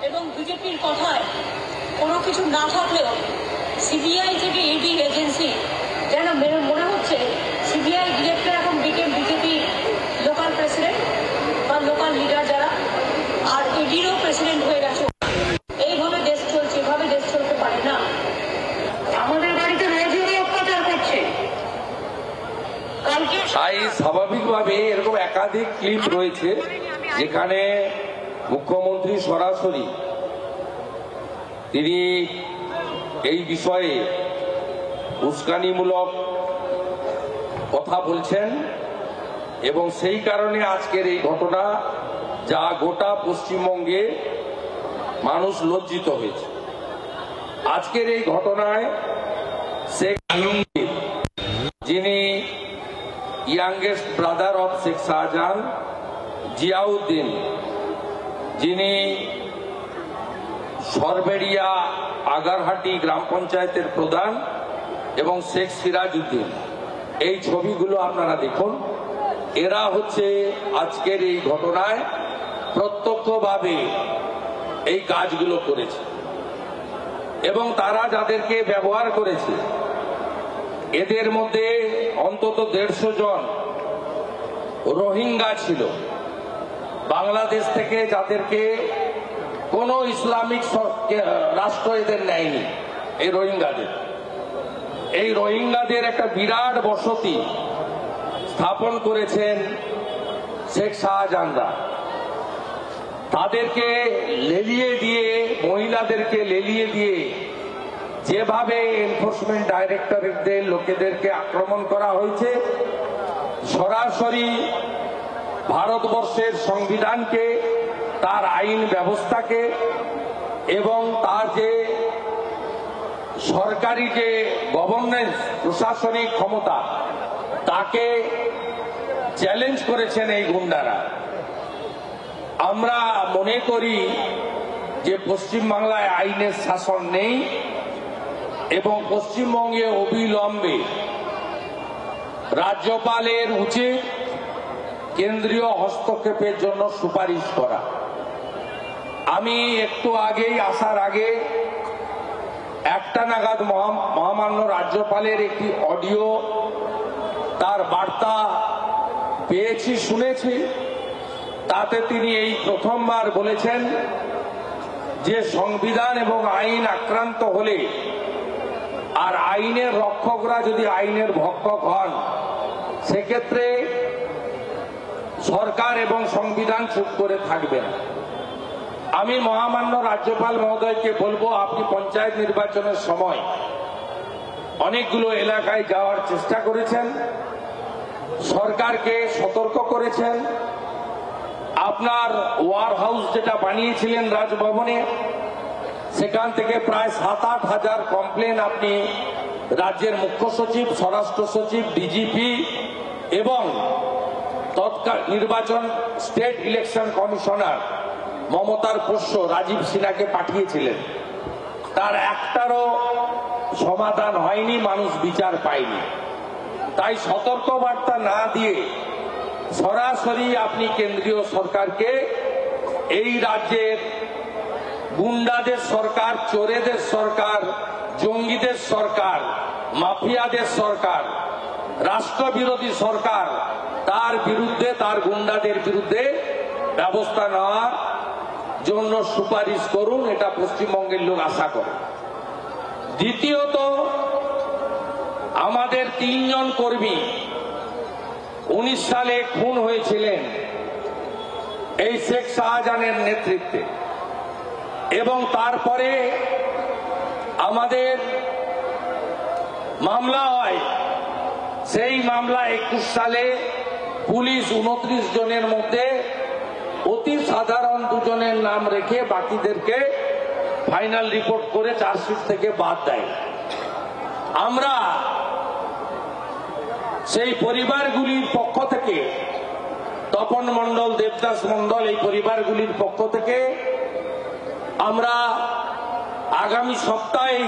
এবং বিজেপির কথায় কোনো কিছু না থাকলেও সিবিআই থেকে ইডি এজেন্সি যেন মনে হচ্ছে সিবিআই ডিরেক্টর এখন বিজেপি লোকাল প্রেসিডেন্ট বা লোকাল লিডার যারা, আর ইডিরও প্রেসিডেন্ট হয়ে গেছে। এইভাবে দেশ চলছে, এভাবে দেশ চলতে পারে না। আমাদের বাড়িতে রোজই অত্যাচার করছে। তাই স্বাভাবিকভাবে এরকম একাধিক ক্লিপ রয়েছে যেখানে মুখ্যমন্ত্রী সরাসরি তিনি এই বিষয়ে উস্কানিমূলক কথা বলছেন এবং সেই কারণে আজকের এই ঘটনা যা গোটা পশ্চিমবঙ্গে মানুষ লজ্জিত হয়েছে। আজকের এই ঘটনায় শেখ আলমগীর, যিনি youngest brother of Sheikh Shahjahan, Ziauddin, যিনি সরবেড়িয়া আগারহাটি গ্রাম পঞ্চায়েতের প্রধান, এবং শেখ সিরাজউদ্দিন, এই ছবিগুলো আপনারা দেখুন। এরা হচ্ছে আজকের এই ঘটনায় প্রত্যক্ষভাবে এই কাজগুলো করেছে এবং তারা যাদেরকে ব্যবহার করেছে এদের মধ্যে অন্তত 150 জন রোহিঙ্গা ছিল বাংলাদেশ থেকে, যাদেরকে কোন ইসলামিক রাষ্ট্র এদের নেয়নি। এই রোহিঙ্গাদের একটা বিরাট বসতি স্থাপন করেছেন শেখ শাহজাহানরা। তাদেরকে লেলিয়ে দিয়ে, মহিলাদেরকে লেলিয়ে দিয়ে যেভাবে এনফোর্সমেন্ট ডাইরেক্টরেটদের লোকেদেরকে আক্রমণ করা হয়েছে, সরাসরি ভারতবর্ষের সংবিধানকে, তার আইন ব্যবস্থাকে এবং তার যে সরকারি যে গভর্নেন্স, প্রশাসনিক ক্ষমতা, তাকে চ্যালেঞ্জ করেছেন এই গুন্ডারা। আমরা মনে করি যে পশ্চিমবাংলায় আইনের শাসন নেই এবং পশ্চিমবঙ্গে অবিলম্বে রাজ্যপালের উচিত কেন্দ্রীয় হস্তক্ষেপের জন্য সুপারিশ করা। আমি একটু আগেই আসার আগে 1টা নাগাদ মহামান্য রাজ্যপালের একটি অডিও, তার বার্তা পেয়েছি, শুনেছি। তাতে তিনি এই প্রথমবার বলেছেন যে সংবিধান এবং আইন আক্রান্ত হলে আর আইনের রক্ষকরা যদি আইনের ভক্ষক হন, সেক্ষেত্রে সরকার এবং সংবিধান চুপ করে থাকবে না। আমি মহামান্য রাজ্যপাল মহোদয়কে বলবো, আপনি পঞ্চায়েত নির্বাচনের সময় অনেকগুলো এলাকায় যাওয়ার চেষ্টা করেছেন, সরকারকে সতর্ক করেছেন। আপনার ওয়ার হাউস যেটা বানিয়েছিলেন রাজভবনে, সেখান থেকে প্রায় 7-8 হাজার কমপ্লেন আপনি রাজ্যের মুখ্য সচিব, স্বরাষ্ট্র সচিব, ডিজিপি এবং তৎকাল নির্বাচন স্টেট ইলেকশন কমিশনার মমতার পোষ্য রাজীব সিনহাকে পাঠিয়েছিলেন। তার একটারও সমাধান হয়নি, মানুষ বিচার পায়নি। তাই সতর্কবার্তা না দিয়ে সরাসরি আপনি কেন্দ্রীয় সরকারকে এই রাজ্যের গুন্ডাদের সরকার, চোরেদের সরকার, জঙ্গিদের সরকার, মাফিয়াদের সরকার, রাষ্ট্রবিরোধী সরকার, তার বিরুদ্ধে, তার গুন্ডাদের বিরুদ্ধে ব্যবস্থা নেওয়ার জন্য সুপারিশ করুন। এটা পশ্চিমবঙ্গের লোক আশা করে। দ্বিতীয়ত, আমাদের 3 জন কর্মী 19 সালে খুন হয়েছিলেন এই শেখ শাহজাহানের নেতৃত্বে, এবং তারপরে আমাদের মামলা হয়। সেই মামলা 21 সালে পুলিশ 29 জনের মধ্যে অতি সাধারণ 2 জনের নাম রেখে বাকিদেরকে ফাইনাল রিপোর্ট করে চার্জশিট থেকে বাদ দেয়। আমরা সেই পরিবারগুলির পক্ষ থেকে, তপন মণ্ডল, দেবদাস মণ্ডল, এই পরিবারগুলির পক্ষ থেকে আমরা আগামী সপ্তাহে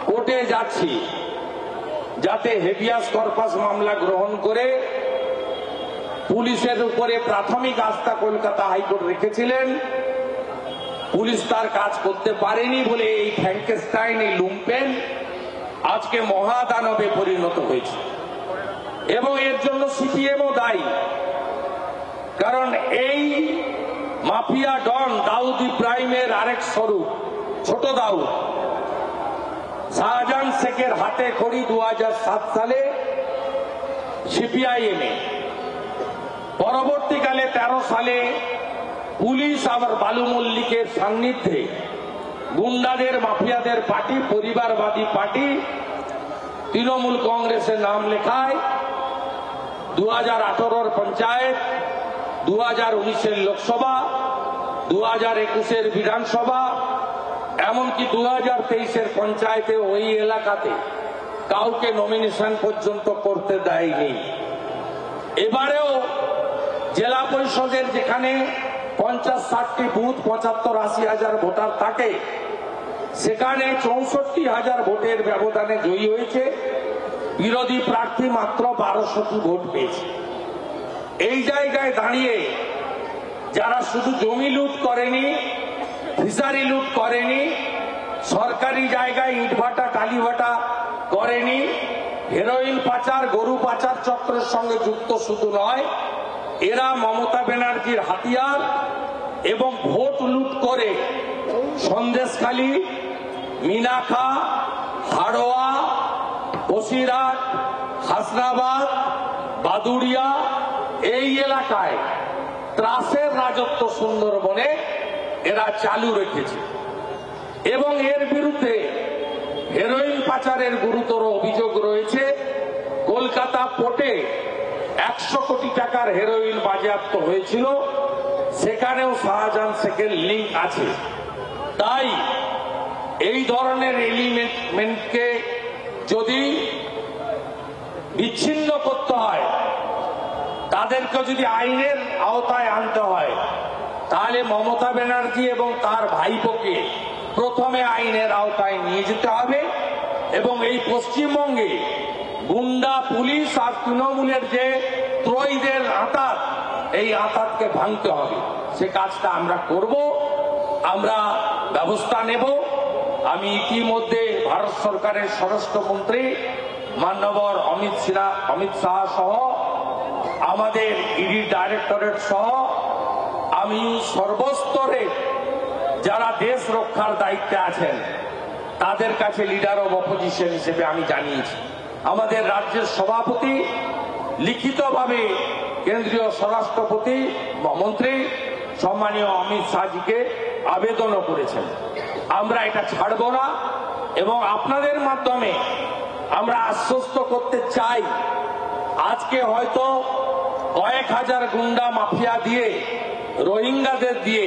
কোর্টে যাচ্ছি, যাতে হেভিয়াস কর্পাস মামলা গ্রহণ করে পুলিশের উপরে প্রাথমিক আস্থা কলকাতা হাইকোর্ট রেখেছিলেন, পুলিশ তার কাজ করতে পারেনি বলে এই ফ্র্যাঙ্কেস্টাইন, এই লুম্পেন আজকে মহাদানবে পরিণত হয়েছে। এবং এর জন্য সিপিএমও দায়ী, কারণ এই মাফিয়া ডন দাউদ ইব্রাহিমের আরেক স্বরূপ ছোট দাউদ শাহজাহান শেখের হাতে খড়ি 2007 সালে সিপিআইএমে, পরবর্তীকালে 13 সালে পুলিশ আবার বালু মল্লিকের সান্নিধ্যে গুন্ডাদের মাফিয়াদের পার্টি পরিবারবাদী পার্টি তৃণমূল কংগ্রেসের নাম লেখায় 2018 পঞ্চায়েত, 2019 লোকসভা, 2021 বিধানসভা, এমনকি 2023 পঞ্চায়েতে ওই এলাকাতে কাউকে নমিনেশন পর্যন্ত করতে দেয়নি। এবারেও জেলা পরিষদের যেখানে 50-60টি বুথ 75-80 হাজার ভোটার থাকে, সেখানে 64,000 ভোটের ব্যবধানে জয়ী হয়েছে। বিরোধী প্রার্থী মাত্র 1200টি ভোট পেয়েছে। এই জায়গায় দাঁড়িয়ে যারা শুধু জমি লুট করেনি, ফিশারি লুট করেনি, সরকারি জায়গায় ইটভাটা টালিভাটা করেনি, হেরোইন পাচার গরু পাচার চক্রের সঙ্গে যুক্ত শুধু নয়, এরা মমতা ব্যানার্জির হাতিয়ার এবং ভোট লুট করে সন্দেশখালী, মিনাখা, হাড়োয়া, বসিরহাট, হাসনাবাদ, বাদুড়িয়া এই এলাকায় ত্রাসের রাজত্ব সুন্দরবনে এরা চালু রেখেছে। এবং এর বিরুদ্ধে হেরোইন পাচারের গুরুতর অভিযোগ রয়েছে। কলকাতা পোর্টে 100 কোটি টাকার হেরোইন বাজেয়াপ্ত হয়েছিল, সেখানেও শাহজাহান শেখের লিঙ্ক আছে। তাই এই ধরনের এলিমেন্টকে যদি বিচ্ছিন্ন করতে হয়, তাদেরকে যদি আইনের আওতায় আনতে হয়, তাহলে মমতা ব্যানার্জি এবং তার ভাইপোকে প্রথমে আইনের আওতায় নিয়ে যেতে হবে এবং এই পশ্চিমবঙ্গে গুন্ডা পুলিশ আর তৃণমূলের যে ত্রয়ীদের আঁতাত, এই আঁতাতকে ভাঙতে হবে। সে কাজটা আমরা করব, আমরা ব্যবস্থা নেব। আমি ইতিমধ্যে ভারত সরকারের স্বরাষ্ট্রমন্ত্রী মাননীয় অমিত শাহ সহ আমাদের ইডি ডাইরেক্টরেট সহ আমি সর্বস্তরে যারা দেশ রক্ষার দায়িত্বে আছেন তাদের কাছে লিডার অব অপোজিশন হিসেবে আমি জানিয়েছি। আমাদের রাজ্যের সভাপতি লিখিতভাবে কেন্দ্রীয় স্বরাষ্ট্রপতি মন্ত্রী সম্মানীয় অমিত শাহজিকে আবেদনও করেছেন। আমরা এটা ছাড়ব না এবং আপনাদের মাধ্যমে আমরা আশ্বস্ত করতে চাই, আজকে হয়তো কয়েক হাজার গুন্ডা মাফিয়া দিয়ে রোহিঙ্গাদের দিয়ে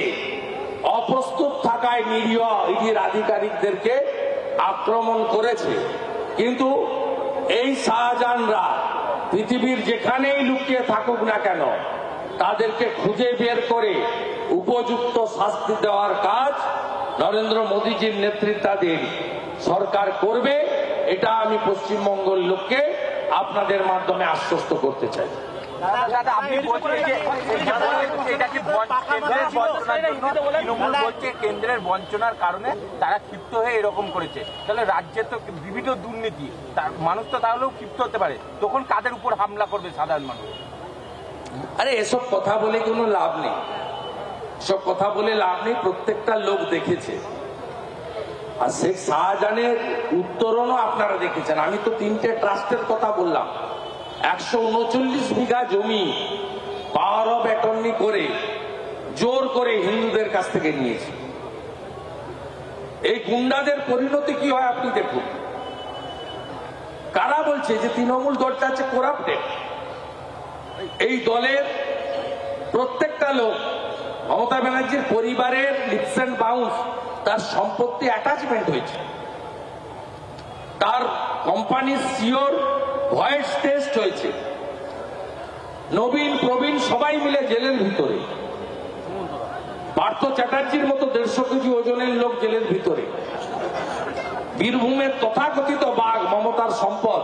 অপ্রস্তুত থাকায় নিরীহ ইডির আধিকারিকদেরকে আক্রমণ করেছে, কিন্তু এই শাহজাহানরা পৃথিবীর যেখানেই লুকিয়ে থাকুক না কেন তাদেরকে খুঁজে বের করে উপযুক্ত শাস্তি দেওয়ার কাজ নরেন্দ্র মোদীজির নেতৃত্বাধীন সরকার করবে। এটা আমি পশ্চিমবঙ্গের লোককে আপনাদের মাধ্যমে আশ্বস্ত করতে চাই। কেন্দ্রের বঞ্চনার কারণে তারা ক্ষিপ্ত হয়ে এরকম করেছে, তাহলে রাজ্যে তো বিভিন্ন দুর্নীতি, মানুষ তো তাহলেও ক্ষিপ্ত হতে পারে, তখন কাদের উপর হামলা করবে সাধারণ মানুষ? আরে এসব কথা বলে কোনো লাভ নেই, সব কথা বলে লাভ নেই। প্রত্যেকটা লোক দেখেছে, আর শেখ শাহজাহানের উত্তরণও আপনারা দেখেছেন। আমি তো 3টে ট্রাস্টের কথা বললাম, 139 বিঘা জমি পাওয়ার অফ অ্যাটর্নি করে জোর করে হিন্দুদের কাছ থেকে নিয়েছে। এই গুন্ডাদের পরিণতি কি হয় আপনি দেখুন। কারা বলছে যে তৃণমূল দলটা আছে করাপ্টেড? এই দলের প্রত্যেকটা লোক মমতা ব্যানার্জির পরিবারের লিপস এন্ড বাউন্স, তার সম্পত্তি অ্যাটাচমেন্ট হয়েছে, তার কোম্পানির সিওর ভয়েস টেস্ট হয়েছে, নবীন প্রবীণ সবাই মিলে জেলের ভিতরে, পার্থ চ্যাটার্জির মতো 150 কেজি ওজনের লোক জেলের ভিতরে, বীরভূমের তথাকথিত বাঘ মমতার সম্পদ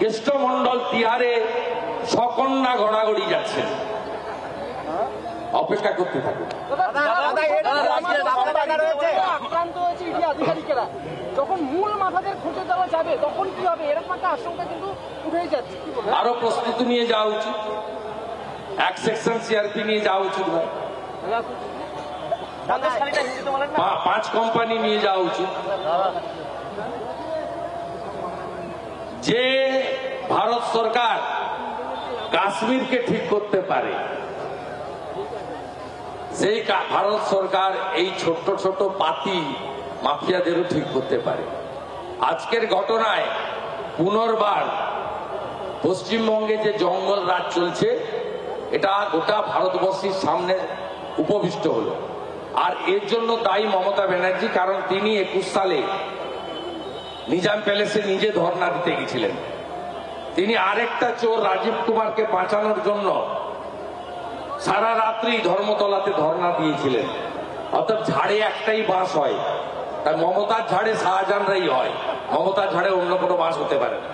কেষ্টমন্ডল তিহারে সকন্যা গড়াগড়ি যাচ্ছে। অপেক্ষা করতে থাকুন। মিডিয়া আধিকারিকেরা যখন মূল মাথাদের খুঁজে দেওয়া যাবে তখন কি হবে, এরকম একটা আশঙ্কা কিন্তু উঠেই যাচ্ছে। কি বলবেন? আরো প্রস্তুতি নিয়ে যাওয়া উচিত, এক সেকশন সিআরপি নিয়ে যাওয়া উচিত নয়, 5 কোম্পানি নিয়ে যাওয়া উচিত। যে ভারত সরকার কাশ্মীরকে ঠিক করতে পারে, সেই ভারত সরকার এই ছোট ছোট পাতি মাফিয়াদেরও ঠিক করতে পারে। আজকের ঘটনায় পুনর্বার পশ্চিমবঙ্গে যে জঙ্গল রাজ চলছে, এটা গোটা ভারতবর্ষের সামনে উপবিষ্ট হলো। আর এর জন্য দায়ী মমতা ব্যানার্জি, কারণ তিনি 21 সালে নিজাম প্যালেসে নিজে ধর্ণা দিতে গেছিলেন। তিনি আরেকটা চোর রাজীব কুমারকে বাঁচানোর জন্য সারা রাত্রি ধর্মতলাতে ধর্ণা দিয়েছিলেন। অর্থাৎ ঝাড়ে একটাই বাঁশ হয়, তাই মমতার ঝাড়ে শাহজাহানরাই হয়, মমতার ঝাড়ে অন্য কোনো বাঁশ হতে পারে না।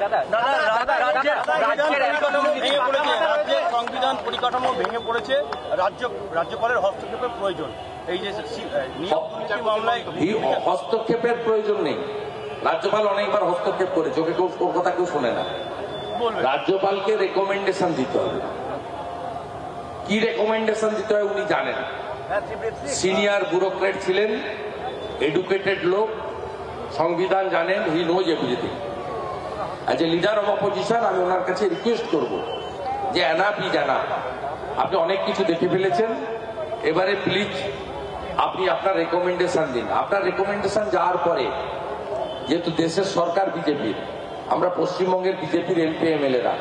সংবিধান পরিকাঠামো ভেঙে পড়েছে, রাজ্যপালের হস্তক্ষেপের প্রয়োজন। এই যে মামলায় হস্তক্ষেপের প্রয়োজন নেই, রাজ্যপাল অনেকবার হস্তক্ষেপ করেছে, ওকে কেউ ওর কথা কেউ শোনে না। রাজ্যপালকে রেকমেন্ডেশন দিতে হবে, কি রেকমেন্ডেশন দিতে হয় উনি জানেন। সিনিয়র ব্যুরোক্রেট ছিলেন, এডুকেটেড লোক, সংবিধান জানেন, he knows everything. As a leader of opposition আমি ওনার কাছে রিকোয়েস্ট করব যে এনাফ ইজ এনাফ, আপনি অনেক কিছু দেখে ফেলেছেন, এবারে প্লিজ আপনি আপনার রেকমেন্ডেশন দিন। আপনার রেকমেন্ডেশন যাওয়ার পরে, যেহেতু দেশের সরকার বিজেপির, আমরা পশ্চিমবঙ্গের বিজেপির এমপি এমএলএরা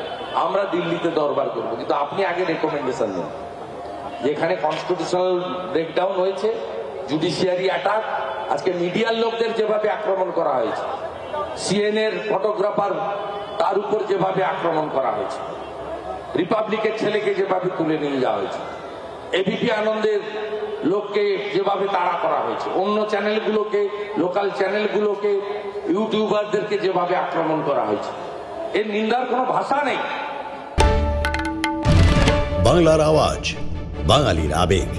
আমরা দিল্লিতে দরবার করবো, কিন্তু আপনি আগে রেকমেন্ডেশন দিন। যেখানে কনস্টিটিউশনাল ব্রেকডাউন হয়েছে, জুডিশিয়ারি অ্যাটাক, আজকে মিডিয়ার লোকদের যেভাবে আক্রমণ করা হয়েছে, সিএনএর ফটোগ্রাফার তার উপর যেভাবে আক্রমণ করা হয়েছে, রিপাবলিকের ছেলেকে যেভাবে তুলে নিয়ে যাওয়া হয়েছে, এবিপি আনন্দের লোককে যেভাবে তাড়া করা হয়েছে, অন্য চ্যানেলগুলোকে, লোকাল চ্যানেলগুলোকে, ইউটিউবারদেরকে যেভাবে আক্রমণ করা হয়েছে, এর নিন্দার কোনো ভাষা নেই। বাংলার আওয়াজ, বাঙালির আবেগ,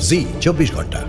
জি 24 ঘন্টা।